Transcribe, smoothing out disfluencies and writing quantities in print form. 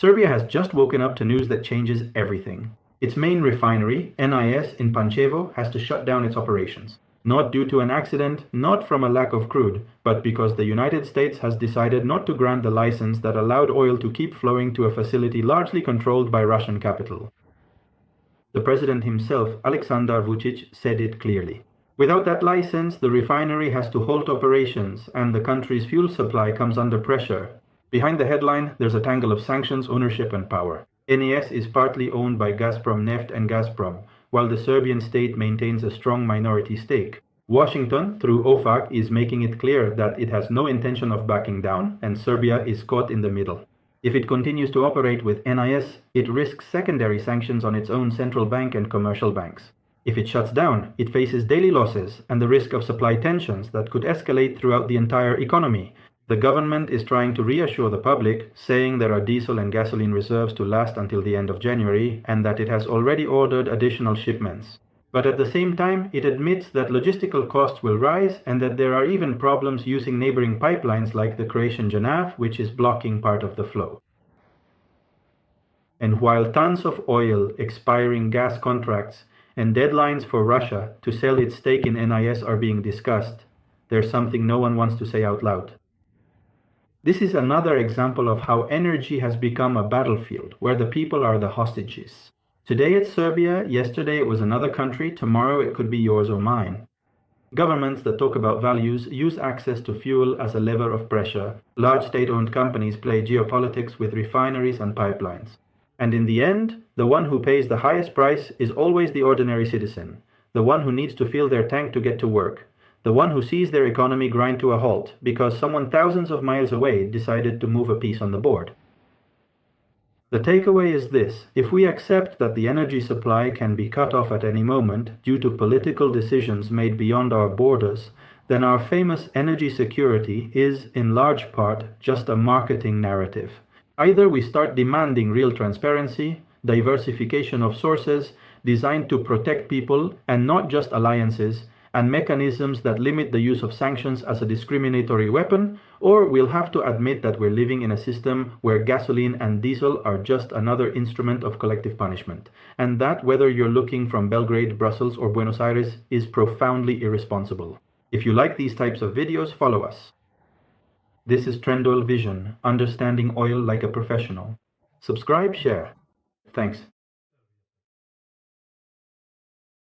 Serbia has just woken up to news that changes everything. Its main refinery, NIS in Pančevo, has to shut down its operations. Not due to an accident, not from a lack of crude, but because the United States has decided not to grant the license that allowed oil to keep flowing to a facility largely controlled by Russian capital. The president himself, Aleksandar Vučić, said it clearly. Without that license, the refinery has to halt operations and the country's fuel supply comes under pressure. Behind the headline, there's a tangle of sanctions, ownership and power. NES is partly owned by Gazprom Neft and Gazprom, while the Serbian state maintains a strong minority stake. Washington, through OFAC, is making it clear that it has no intention of backing down, and Serbia is caught in the middle. If it continues to operate with NIS, it risks secondary sanctions on its own central bank and commercial banks. If it shuts down, it faces daily losses and the risk of supply tensions that could escalate throughout the entire economy. The government is trying to reassure the public, saying there are diesel and gasoline reserves to last until the end of January and that it has already ordered additional shipments. But at the same time, it admits that logistical costs will rise and that there are even problems using neighboring pipelines like the Croatian Janav, which is blocking part of the flow. And while tons of oil, expiring gas contracts, and deadlines for Russia to sell its stake in NIS are being discussed, there's something no one wants to say out loud. This is another example of how energy has become a battlefield where the people are the hostages. Today it's Serbia, yesterday it was another country, tomorrow it could be yours or mine. Governments that talk about values use access to fuel as a lever of pressure. Large state-owned companies play geopolitics with refineries and pipelines. And in the end, the one who pays the highest price is always the ordinary citizen, the one who needs to fill their tank to get to work, the one who sees their economy grind to a halt because someone thousands of miles away decided to move a piece on the board. The takeaway is this: if we accept that the energy supply can be cut off at any moment due to political decisions made beyond our borders, then our famous energy security is, in large part, just a marketing narrative. Either we start demanding real transparency, diversification of sources designed to protect people and not just alliances, and mechanisms that limit the use of sanctions as a discriminatory weapon, or we'll have to admit that we're living in a system where gasoline and diesel are just another instrument of collective punishment, and that, whether you're looking from Belgrade, Brussels, or Buenos Aires, is profoundly irresponsible. If you like these types of videos, follow us. This is TrendOil Vision, understanding oil like a professional. Subscribe, share. Thanks.